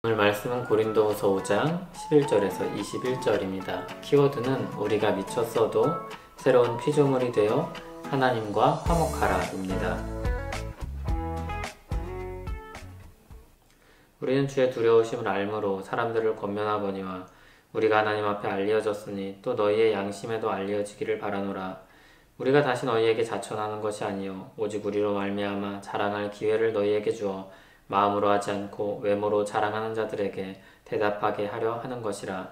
오늘 말씀은 고린도후서 5장 11절에서 21절입니다. 키워드는 우리가 미쳤어도 새로운 피조물이 되어 하나님과 화목하라입니다. 우리는 주의 두려우심을 알므로 사람들을 권면하거니와 우리가 하나님 앞에 알려졌으니 또 너희의 양심에도 알려지기를 바라노라. 우리가 다시 너희에게 자천하는 것이 아니요 오직 우리로 말미암아 자랑할 기회를 너희에게 주어 마음으로 하지 않고 외모로 자랑하는 자들에게 대답하게 하려 하는 것이라.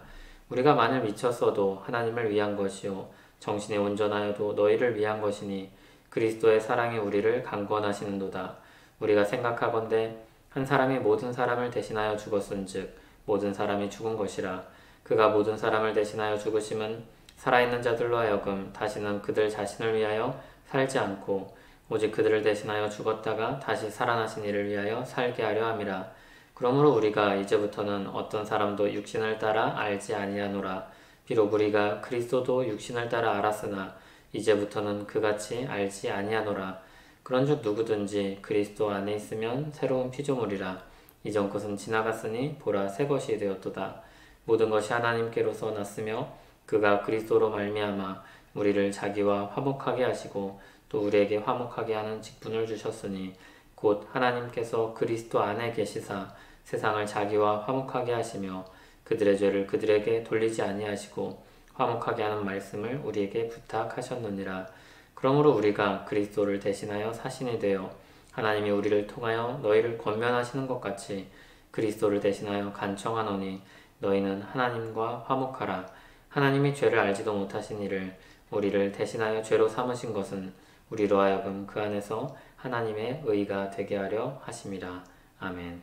우리가 만일 미쳤어도 하나님을 위한 것이요 정신이 온전하여도 너희를 위한 것이니 그리스도의 사랑이 우리를 강권하시는도다. 우리가 생각하건대 한 사람이 모든 사람을 대신하여 죽었은즉 모든 사람이 죽은 것이라. 그가 모든 사람을 대신하여 죽으심은 살아있는 자들로 하여금 다시는 그들 자신을 위하여 살지 않고 오직 그들을 대신하여 죽었다가 다시 살아나신 이를 위하여 살게 하려 함이라. 그러므로 우리가 이제부터는 어떤 사람도 육신을 따라 알지 아니하노라. 비록 우리가 그리스도도 육신을 따라 알았으나 이제부터는 그같이 알지 아니하노라. 그런즉 누구든지 그리스도 안에 있으면 새로운 피조물이라. 이전 것은 지나갔으니 보라 새 것이 되었도다. 모든 것이 하나님께로서 났으며 그가 그리스도로 말미암아 우리를 자기와 화목하게 하시고 또 우리에게 화목하게 하는 직분을 주셨으니 곧 하나님께서 그리스도 안에 계시사 세상을 자기와 화목하게 하시며 그들의 죄를 그들에게 돌리지 아니하시고 화목하게 하는 말씀을 우리에게 부탁하셨느니라. 그러므로 우리가 그리스도를 대신하여 사신이 되어 하나님이 우리를 통하여 너희를 권면하시는 것 같이 그리스도를 대신하여 간청하노니 너희는 하나님과 화목하라. 하나님이 죄를 알지도 못하신 이를 우리를 대신하여 죄로 삼으신 것은 우리로 하여금 그 안에서 하나님의 의가 되게 하려 하심이라. 아멘.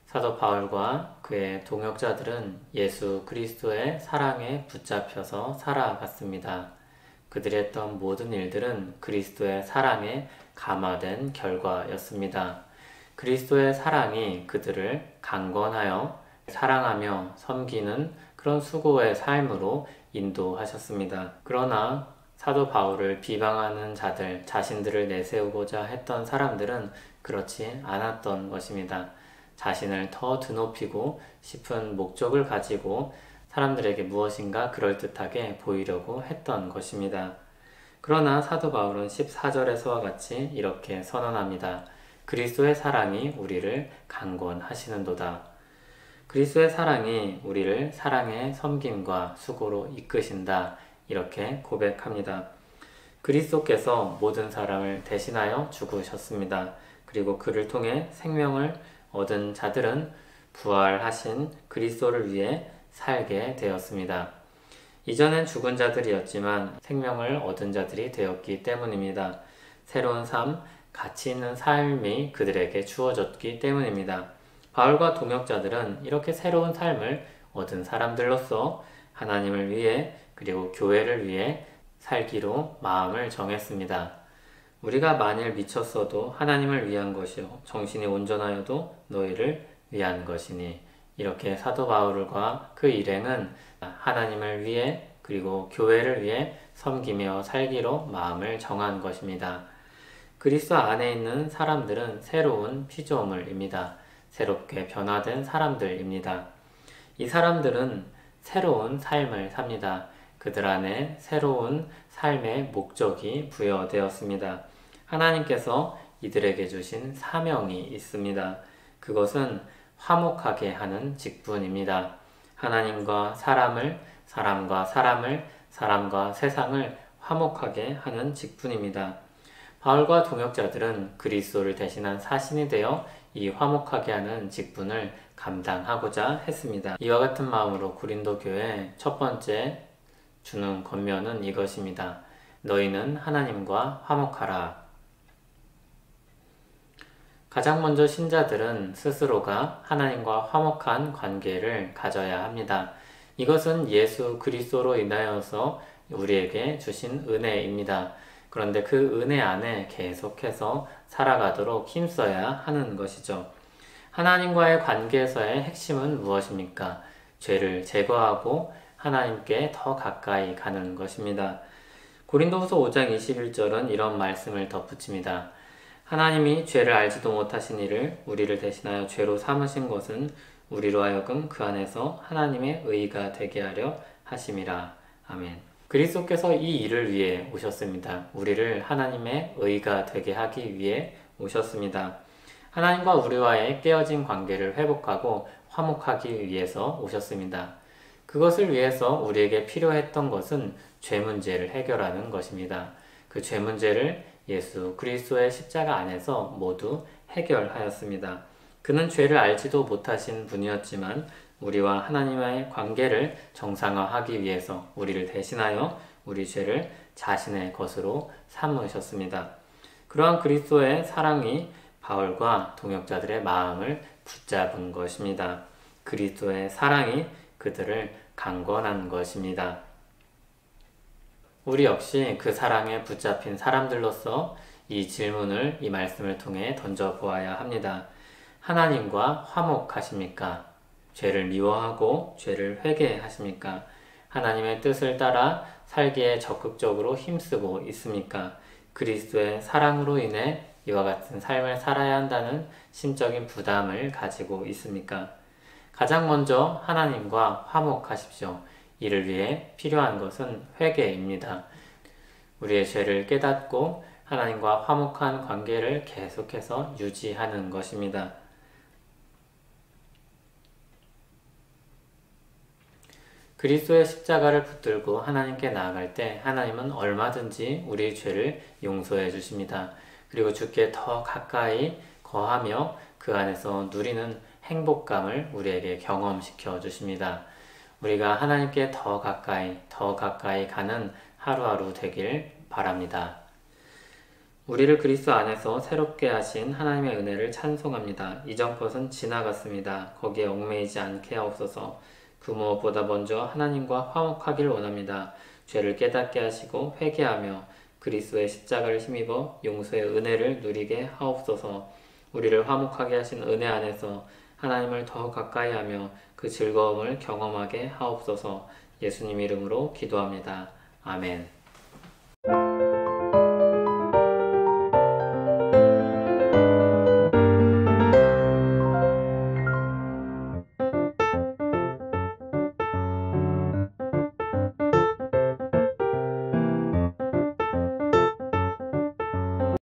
사도 바울과 그의 동역자들은 예수 그리스도의 사랑에 붙잡혀서 살아갔습니다. 그들이 했던 모든 일들은 그리스도의 사랑에 감화된 결과였습니다. 그리스도의 사랑이 그들을 강권하여 사랑하며 섬기는 그런 수고의 삶으로 인도하셨습니다. 그러나 사도 바울을 비방하는 자들, 자신들을 내세우고자 했던 사람들은 그렇지 않았던 것입니다. 자신을 더 드높이고 싶은 목적을 가지고 사람들에게 무엇인가 그럴듯하게 보이려고 했던 것입니다. 그러나 사도 바울은 14절에서와 같이 이렇게 선언합니다. 그리스도의 사랑이 우리를 강권하시는도다. 그리스도의 사랑이 우리를 사랑의 섬김과 수고로 이끄신다. 이렇게 고백합니다. 그리스도께서 모든 사람을 대신하여 죽으셨습니다. 그리고 그를 통해 생명을 얻은 자들은 부활하신 그리스도를 위해 살게 되었습니다. 이전엔 죽은 자들이었지만 생명을 얻은 자들이 되었기 때문입니다. 새로운 삶, 가치 있는 삶이 그들에게 주어졌기 때문입니다. 바울과 동역자들은 이렇게 새로운 삶을 얻은 사람들로서 하나님을 위해 그리고 교회를 위해 살기로 마음을 정했습니다. 우리가 만일 미쳤어도 하나님을 위한 것이요 정신이 온전하여도 너희를 위한 것이니 이렇게 사도 바울과 그 일행은 하나님을 위해 그리고 교회를 위해 섬기며 살기로 마음을 정한 것입니다. 그리스도 안에 있는 사람들은 새로운 피조물입니다. 새롭게 변화된 사람들입니다. 이 사람들은 새로운 삶을 삽니다. 그들 안에 새로운 삶의 목적이 부여되었습니다. 하나님께서 이들에게 주신 사명이 있습니다. 그것은 화목하게 하는 직분입니다. 하나님과 사람을, 사람과 사람을, 사람과 세상을 화목하게 하는 직분입니다. 바울과 동역자들은 그리스도를 대신한 사신이 되어 이 화목하게 하는 직분을 감당하고자 했습니다. 이와 같은 마음으로 고린도 교회 첫 번째 주는 권면은 이것입니다. 너희는 하나님과 화목하라. 가장 먼저 신자들은 스스로가 하나님과 화목한 관계를 가져야 합니다. 이것은 예수 그리스도로 인하여서 우리에게 주신 은혜입니다. 그런데 그 은혜 안에 계속해서 살아가도록 힘써야 하는 것이죠. 하나님과의 관계에서의 핵심은 무엇입니까? 죄를 제거하고 하나님께 더 가까이 가는 것입니다. 고린도후서 5장 21절은 이런 말씀을 덧붙입니다. 하나님이 죄를 알지도 못하신 이를 우리를 대신하여 죄로 삼으신 것은 우리로 하여금 그 안에서 하나님의 의가 되게 하려 하심이라. 아멘. 그리스도께서 이 일을 위해 오셨습니다. 우리를 하나님의 의가 되게 하기 위해 오셨습니다. 하나님과 우리와의 깨어진 관계를 회복하고 화목하기 위해서 오셨습니다. 그것을 위해서 우리에게 필요했던 것은 죄 문제를 해결하는 것입니다. 그 죄 문제를 예수 그리스도의 십자가 안에서 모두 해결하였습니다. 그는 죄를 알지도 못하신 분이었지만 우리와 하나님의 관계를 정상화하기 위해서 우리를 대신하여 우리 죄를 자신의 것으로 삼으셨습니다. 그러한 그리스도의 사랑이 바울과 동역자들의 마음을 붙잡은 것입니다. 그리스도의 사랑이 그들을 강권한 것입니다. 우리 역시 그 사랑에 붙잡힌 사람들로서 이 질문을 이 말씀을 통해 던져보아야 합니다. 하나님과 화목하십니까? 죄를 미워하고 죄를 회개하십니까? 하나님의 뜻을 따라 살기에 적극적으로 힘쓰고 있습니까? 그리스도의 사랑으로 인해 이와 같은 삶을 살아야 한다는 심적인 부담을 가지고 있습니까? 가장 먼저 하나님과 화목하십시오. 이를 위해 필요한 것은 회개입니다. 우리의 죄를 깨닫고 하나님과 화목한 관계를 계속해서 유지하는 것입니다. 그리스도의 십자가를 붙들고 하나님께 나아갈 때 하나님은 얼마든지 우리의 죄를 용서해 주십니다. 그리고 주께 더 가까이 거하며 그 안에서 누리는 행복감을 우리에게 경험시켜 주십니다. 우리가 하나님께 더 가까이 가는 하루하루 되길 바랍니다. 우리를 그리스도 안에서 새롭게 하신 하나님의 은혜를 찬송합니다. 이전 것은 지나갔습니다. 거기에 얽매이지 않게 하옵소서. 그 무엇보다 먼저 하나님과 화목하길 원합니다. 죄를 깨닫게 하시고 회개하며 그리스도의 십자가를 힘입어 용서의 은혜를 누리게 하옵소서. 우리를 화목하게 하신 은혜 안에서 하나님을 더 가까이 하며 그 즐거움을 경험하게 하옵소서. 예수님 이름으로 기도합니다. 아멘.